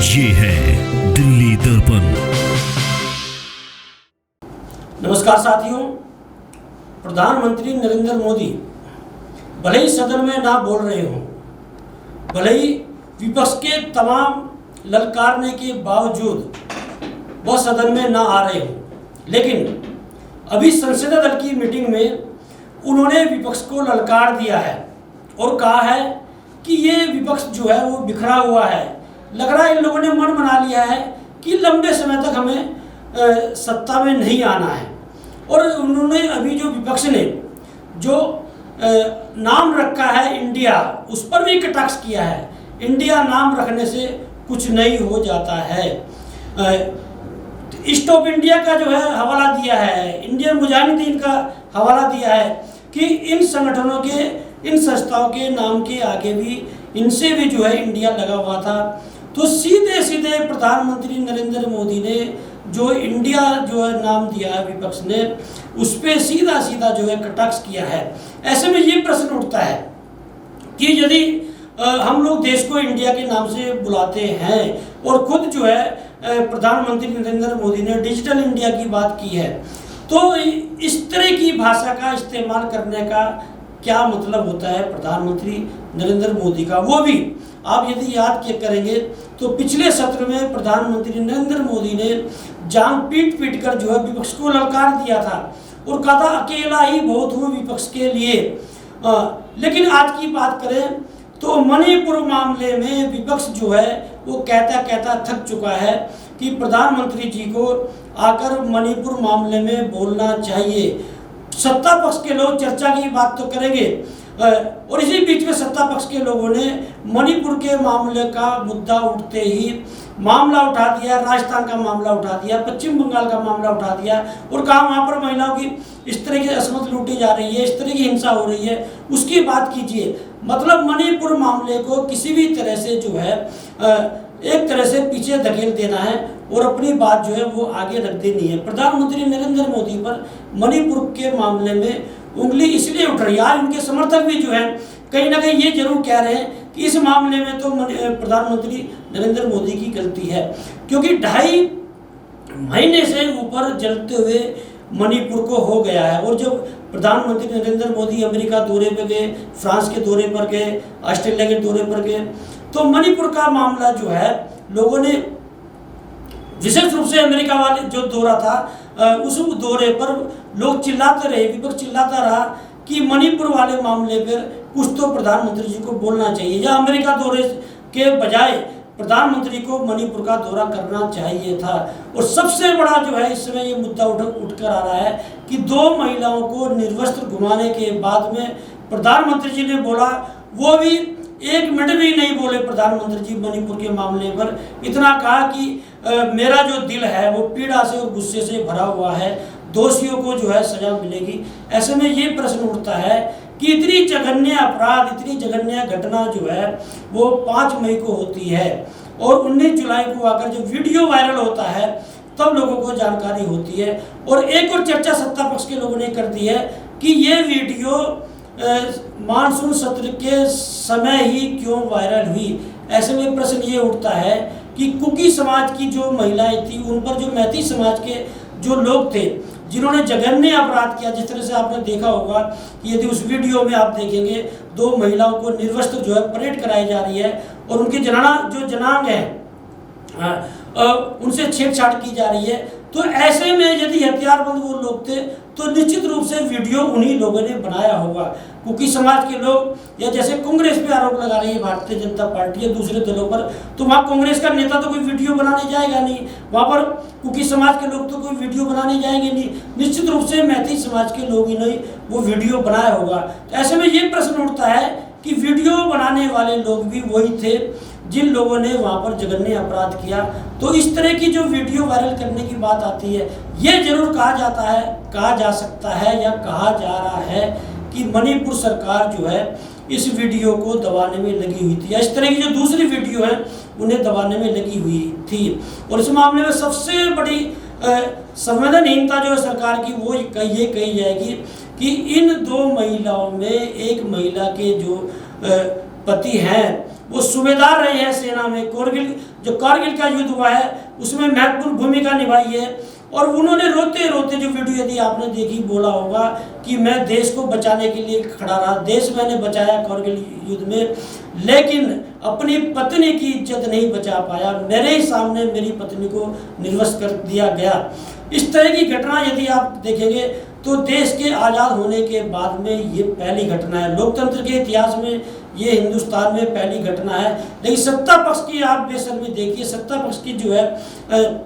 ये है दिल्ली दर्पण। नमस्कार साथियों, प्रधानमंत्री नरेंद्र मोदी भले ही सदन में ना बोल रहे हों, भले ही विपक्ष के तमाम ललकारने के बावजूद वह सदन में ना आ रहे हों, लेकिन अभी संसदीय दल की मीटिंग में उन्होंने विपक्ष को ललकार दिया है और कहा है कि ये विपक्ष जो है वो बिखरा हुआ है। लग रहा है इन लोगों ने मन बना लिया है कि लंबे समय तक हमें सत्ता में नहीं आना है। और उन्होंने अभी जो विपक्ष ने जो नाम रखा है इंडिया, उस पर भी कटाक्ष किया है। इंडिया नाम रखने से कुछ नहीं हो जाता है। स्टॉप इंडिया का जो है हवाला दिया है, इंडियन मुजाहिदीन का हवाला दिया है कि इन संगठनों के, इन संस्थाओं के नाम के आगे भी इनसे भी जो है इंडिया लगा हुआ था। तो सीधे सीधे प्रधानमंत्री नरेंद्र मोदी ने जो इंडिया जो है नाम दिया है विपक्ष ने, उस पर सीधा सीधा जो है कटाक्ष किया है। ऐसे में ये प्रश्न उठता है कि यदि हम लोग देश को इंडिया के नाम से बुलाते हैं और खुद जो है प्रधानमंत्री नरेंद्र मोदी ने डिजिटल इंडिया की बात की है, तो इस तरह की भाषा का इस्तेमाल करने का क्या मतलब होता है प्रधानमंत्री नरेंद्र मोदी का। वो भी आप यदि याद करेंगे तो पिछले सत्र में प्रधानमंत्री नरेंद्र मोदी ने जांग पीट पीट कर जो है विपक्ष को ललकार दिया था और कहा था अकेला ही बहुत हूँ विपक्ष के लिए। लेकिन आज की बात करें तो मणिपुर मामले में विपक्ष जो है वो कहता कहता थक चुका है कि प्रधानमंत्री जी को आकर मणिपुर मामले में बोलना चाहिए। सत्ता पक्ष के लोग चर्चा की बात तो करेंगे और इसी बीच में सत्ता पक्ष के लोगों ने मणिपुर के मामले का मुद्दा उठते ही मामला उठा दिया, राजस्थान का मामला उठा दिया, पश्चिम बंगाल का मामला उठा दिया और कहा वहाँ पर महिलाओं की इस तरह की असमत लूटी जा रही है, इस तरह की हिंसा हो रही है, उसकी बात कीजिए। मतलब मणिपुर मामले को किसी भी तरह से जो है एक तरह से पीछे धकेल देना है और अपनी बात जो है वो आगे रख देनी है। प्रधानमंत्री नरेंद्र मोदी पर मणिपुर के मामले में उंगली इसलिए उठ रही है। आज उनके समर्थक भी जो है कहीं ना कहीं ये जरूर कह रहे हैं कि इस मामले में तो प्रधानमंत्री नरेंद्र मोदी की गलती है, क्योंकि 2.5 महीने से ऊपर जलते हुए मणिपुर को हो गया है। और जब प्रधानमंत्री नरेंद्र मोदी अमेरिका दौरे पर गए, फ्रांस के दौरे पर गए, ऑस्ट्रेलिया के दौरे पर गए, तो मणिपुर का मामला जो है लोगों ने विशेष रूप से अमेरिका वाले जो दौरा था उस दौरे पर लोग चिल्लाते रहे, विपक्ष चिल्लाता रहा कि मणिपुर वाले मामले पर कुछ तो प्रधानमंत्री जी को बोलना चाहिए, या अमेरिका दौरे के बजाय प्रधानमंत्री को मणिपुर का दौरा करना चाहिए था। और सबसे बड़ा जो है इस समय ये मुद्दा उठकर आ रहा है कि 2 महिलाओं को निर्वस्त्र घुमाने के बाद में प्रधानमंत्री जी ने बोला, वो भी 1 मिनट भी नहीं बोले प्रधानमंत्री जी मणिपुर के मामले पर। इतना कहा कि मेरा जो दिल है वो पीड़ा से और गुस्से से भरा हुआ है, दोषियों को जो है सजा मिलेगी। ऐसे में ये प्रश्न उठता है कि इतनी जघन्य अपराध, इतनी जघन्य घटना जो है वो 5 मई को होती है और 19 जुलाई को आकर जब वीडियो वायरल होता है तब लोगों को जानकारी होती है। और एक और चर्चा सत्ता पक्ष के लोगों ने कर दी है कि ये वीडियो मानसून सत्र के समय ही क्यों वायरल हुई। ऐसे में प्रश्न ये उठता है कि कुकी समाज की जो महिलाएं थी, उन पर जो मैती समाज के जो लोग थे जिन्होंने जघन्य अपराध किया, जिस तरह से आपने देखा होगा कि यदि उस वीडियो में आप देखेंगे 2 महिलाओं को निर्वस्त्र जो है परेड कराई जा रही है और उनकी जनांग है उनसे छेड़छाड़ की जा रही है। तो ऐसे में यदि हथियारबंद वो लोग थे तो निश्चित रूप से वीडियो उन्हीं लोगों ने बनाया होगा। कुकी समाज के लोग, या जैसे कांग्रेस पे आरोप लगा रही है भारतीय जनता पार्टी या दूसरे दलों पर, तो वहाँ कांग्रेस का नेता तो कोई वीडियो बनाने जाएगा नहीं, वहाँ पर कुकी समाज के लोग तो कोई वीडियो बनाने जाएंगे नहीं, निश्चित रूप से मैती समाज के लोग ही नहीं वो वीडियो बनाया होगा। तो ऐसे में ये प्रश्न उठता है कि वीडियो बनाने वाले लोग भी वही थे जिन लोगों ने वहाँ पर जघन्य अपराध किया। तो इस तरह की जो वीडियो वायरल करने की बात आती है, ये जरूर कहा जा सकता है या कहा जा रहा है कि मणिपुर सरकार जो है इस वीडियो को दबाने में लगी हुई थी, या इस तरह की जो दूसरी वीडियो है उन्हें दबाने में लगी हुई थी। और इस मामले में सबसे बड़ी संवेदनहीनता जो है सरकार की वो ये कही जाएगी कि इन 2 महिलाओं में एक महिला के जो पति हैं वो सूबेदार रहे हैं सेना में, जो कारगिल का युद्ध हुआ है उसमें महत्वपूर्ण भूमिका निभाई है। और उन्होंने रोते रोते जो वीडियो यदि आपने देखी, बोला होगा कि मैं देश को बचाने के लिए खड़ा रहा, देश मैंने बचाया कारगिल युद्ध में, लेकिन अपनी पत्नी की इज्जत नहीं बचा पाया, मेरे ही सामने मेरी पत्नी को निर्वस्त्र कर दिया गया। इस तरह की घटना यदि आप देखेंगे तो देश के आज़ाद होने के बाद में ये पहली घटना है, लोकतंत्र के इतिहास में ये हिंदुस्तान में पहली घटना है। लेकिन सत्ता पक्ष की आप बेशर्मी देखिए, सत्ता पक्ष की जो है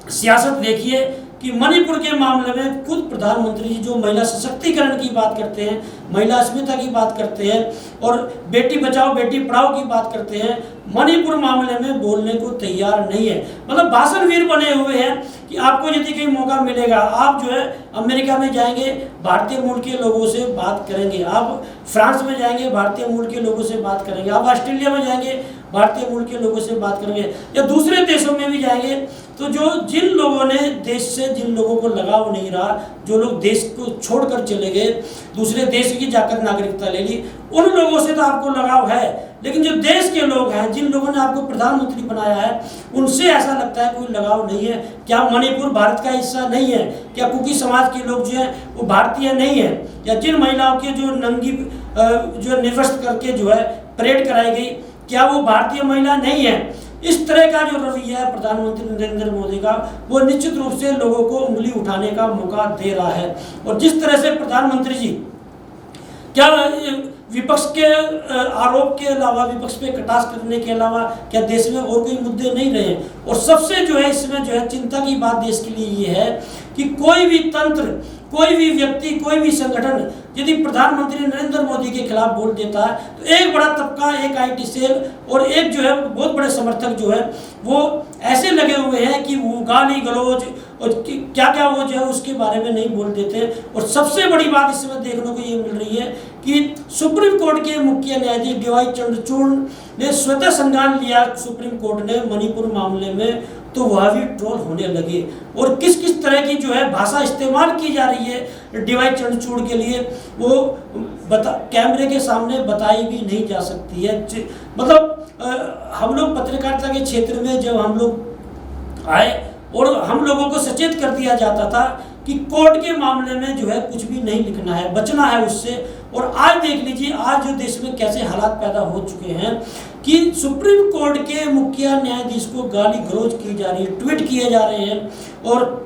सियासत देखिए कि मणिपुर के मामले में खुद प्रधानमंत्री जी जो महिला सशक्तिकरण की बात करते हैं, महिला अस्मिता की बात करते हैं और बेटी बचाओ बेटी पढ़ाओ की बात करते हैं, मणिपुर मामले में बोलने को तैयार नहीं है। मतलब भाषणवीर बने हुए हैं कि आपको यदि कहीं मौका मिलेगा आप जो है अमेरिका में जाएंगे, भारतीय मूल के लोगों से बात करेंगे, आप फ्रांस में जाएंगे, भारतीय मूल के लोगों से बात करेंगे, आप ऑस्ट्रेलिया में जाएंगे, भारतीय मूल के लोगों से बात करेंगे, या दूसरे देशों में भी जाएंगे तो जो जिन लोगों ने देश से, जिन लोगों को लगाव नहीं रहा, जो लोग देश को छोड़कर चले गए, दूसरे देश की जाकर नागरिकता ले ली, उन लोगों से तो आपको लगाव है। लेकिन जो देश के लोग हैं, जिन लोगों ने आपको प्रधानमंत्री बनाया है, उनसे ऐसा लगता है कोई लगाव नहीं है। क्या मणिपुर भारत का हिस्सा नहीं है? क्या कुकी समाज के लोग जो हैं वो भारतीय नहीं है? या जिन महिलाओं के जो नंगी जो निर्वस्त्र करके जो है परेड कराई गई, क्या वो भारतीय महिला नहीं है? इस तरह का जो रवैया है प्रधानमंत्री नरेंद्र मोदी का, वो निश्चित रूप से लोगों को उंगली उठाने का मौका दे रहा है। और जिस तरह से प्रधानमंत्री जी क्या विपक्ष के आरोप के अलावा, विपक्ष पे कटाक्ष करने के अलावा क्या देश में और कोई मुद्दे नहीं रहे? और सबसे जो है इसमें जो है चिंता की बात देश के लिए ये है कि कोई भी तंत्र, कोई भी व्यक्ति, कोई भी संगठन यदि प्रधानमंत्री नरेंद्र मोदी के खिलाफ बोल देता है तो एक बड़ा तबका, एक आईटी सेल और एक जो है बहुत बड़े समर्थक जो है वो ऐसे लगे हुए हैं कि वो गाली गलौज और क्या क्या वो जो है उसके बारे में नहीं बोल देते। और सबसे बड़ी बात इसमें देखने को ये मिल रही है कि सुप्रीम कोर्ट के मुख्य न्यायाधीश डीवाई चंद्रचूड़ ने स्वतः संज्ञान लिया सुप्रीम कोर्ट ने मणिपुर मामले में, तो वह भी ट्रोल होने लगे। और किस किस तरह की जो है भाषा इस्तेमाल की जा रही है डीवाई चंद्रचूड़ के लिए, वो कैमरे के सामने बताई भी नहीं जा सकती है। मतलब हम लोग पत्रकारिता के क्षेत्र में जब हम लोग आए और हम लोगों को सचेत कर दिया जाता था कि कोर्ट के मामले में जो है कुछ भी नहीं लिखना है, बचना है उससे। और आज देख लीजिए आज जो देश में कैसे हालात पैदा हो चुके हैं कि सुप्रीम कोर्ट के मुख्य न्यायाधीश को गाली गलौज की जा रही है, ट्वीट किए जा रहे हैं। और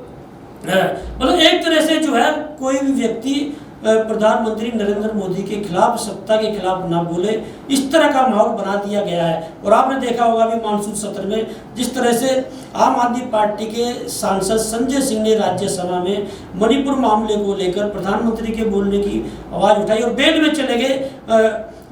मतलब एक तरह से जो है कोई भी व्यक्ति प्रधानमंत्री नरेंद्र मोदी के खिलाफ, सत्ता के खिलाफ ना बोले, इस तरह का माहौल बना दिया गया है। और आपने देखा होगा अभी मानसून सत्र में जिस तरह से आम आदमी पार्टी के सांसद संजय सिंह ने राज्यसभा में मणिपुर मामले को लेकर प्रधानमंत्री के बोलने की आवाज़ उठाई और बेल में चले गए।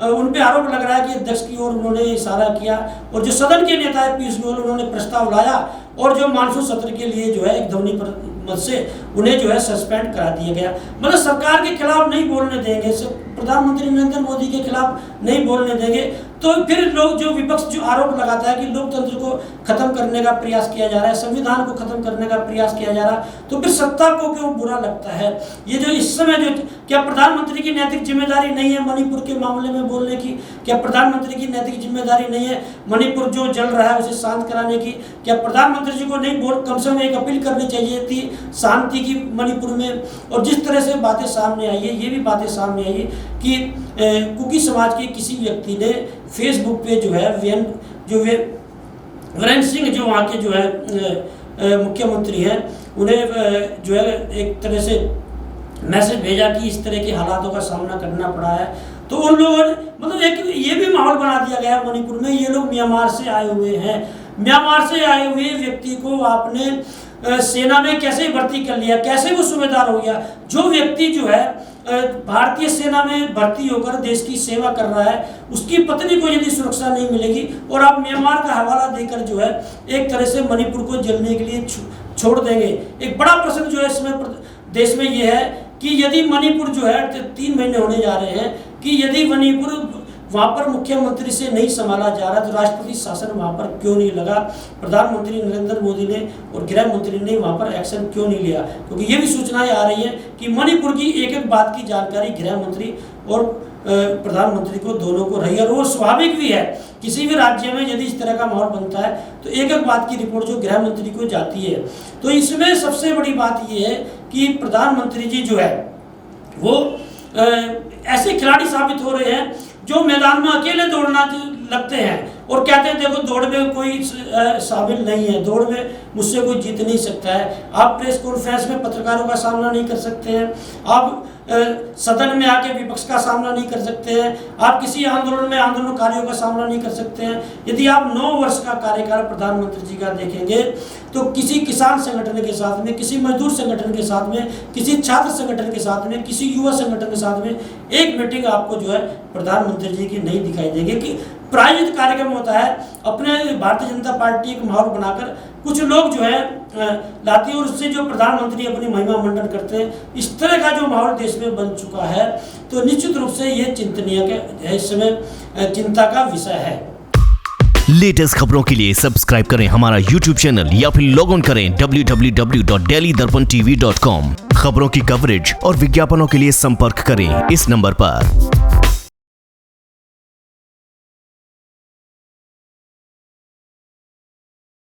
उन पे आरोप लग रहा है कि अध्यक्ष की ओर उन्होंने इशारा किया और जो सदन के नेता है पीयूष गोयल, उन्होंने प्रस्ताव लाया और जो मानसून सत्र के लिए जो है एक ध्वनि मत से उन्हें जो है सस्पेंड करा दिया गया। मतलब सरकार के खिलाफ नहीं बोलने देंगे, प्रधानमंत्री नरेंद्र मोदी के खिलाफ नहीं बोलने देंगे, तो फिर लोग जो विपक्ष जो आरोप लगाता है कि लोकतंत्र को खत्म करने का प्रयास किया जा रहा है, संविधान को खत्म करने का प्रयास किया जा रहा है, तो फिर सत्ता को क्यों बुरा लगता है? ये जो इस समय जो क्या प्रधानमंत्री की नैतिक जिम्मेदारी नहीं है मणिपुर के मामले में बोलने की? क्या प्रधानमंत्री की नैतिक जिम्मेदारी नहीं है मणिपुर जो जल रहा है उसे शांत कराने की? क्या प्रधानमंत्री जी को नहीं बोल, कम से कम एक अपील करनी चाहिए थी शांति की मणिपुर में? और जिस तरह से बातें सामने आई है, ये भी बातें सामने आई है कि कुकी समाज के किसी व्यक्ति ने फेसबुक पे जो है वीरेंद्र सिंह जो वहाँ के जो है मुख्यमंत्री हैं, उन्हें जो है एक तरह से मैसेज भेजा कि इस तरह के हालातों का सामना करना पड़ा है। तो उन लोगों ने मतलब एक ये भी माहौल बना दिया गया मणिपुर में, ये लोग म्यांमार से आए हुए हैं, म्यांमार से आए हुए व्यक्ति को आपने सेना में कैसे भर्ती कर लिया, कैसे वो सूबेदार हो गया? जो व्यक्ति जो है भारतीय सेना में भर्ती होकर देश की सेवा कर रहा है, उसकी पत्नी को यदि सुरक्षा नहीं मिलेगी और आप म्यांमार का हवाला देकर जो है एक तरह से मणिपुर को जलने के लिए छोड़ देंगे। एक बड़ा प्रश्न जो है इसमें देश में ये है कि यदि मणिपुर जो है 3 महीने होने जा रहे हैं कि यदि मणिपुर वहाँ पर मुख्यमंत्री से नहीं संभाला जा रहा तो राष्ट्रपति शासन वहाँ पर क्यों नहीं लगा? प्रधानमंत्री नरेंद्र मोदी ने और गृह मंत्री ने वहाँ पर एक्शन क्यों नहीं लिया? क्योंकि ये भी सूचनाएं आ रही हैं कि मणिपुर की एक एक बात की जानकारी गृह मंत्री और प्रधानमंत्री को दोनों को रही, और वो स्वाभाविक भी है। किसी भी राज्य में यदि इस तरह का माहौल बनता है तो एक एक बात की रिपोर्ट जो गृह मंत्री को जाती है। तो इसमें सबसे बड़ी बात ये है कि प्रधानमंत्री जी जो है वो ऐसे खिलाड़ी साबित हो रहे हैं जो मैदान में अकेले दौड़ना लगते हैं और कहते हैं देखो दौड़ में कोई शामिल नहीं है, दौड़ में मुझसे कोई जीत नहीं सकता है। आप प्रेस कॉन्फ्रेंस में पत्रकारों का सामना नहीं कर सकते हैं, आप सदन में आके विपक्ष का सामना नहीं कर सकते हैं, आप किसी आंदोलन में आंदोलनकारियों का सामना नहीं कर सकते हैं। यदि आप 9 वर्ष का कार्यकाल प्रधानमंत्री जी का देखेंगे तो किसी किसान संगठन के साथ में, किसी मजदूर संगठन के साथ में, किसी छात्र संगठन के साथ में, किसी युवा संगठन के साथ में एक मीटिंग आपको जो है प्रधानमंत्री जी की नहीं दिखाई देगी। कि प्रायोजित कार्यक्रम होता है, अपने भारतीय जनता पार्टी एक माहौल बनाकर कुछ लोग जो है लाती है और उससे जो प्रधानमंत्री अपनी महिमा मंडन करते हैं, इस तरह का जो माहौल देश में बन चुका है तो निश्चित रूप से ये चिंतनीय के इस समय चिंता का विषय है। लेटेस्ट खबरों के लिए सब्सक्राइब करें हमारा YouTube चैनल या फिर लॉग ऑन करें www.delhidarpantv.com। खबरों की कवरेज और विज्ञापनों के लिए संपर्क करें इस नंबर पर।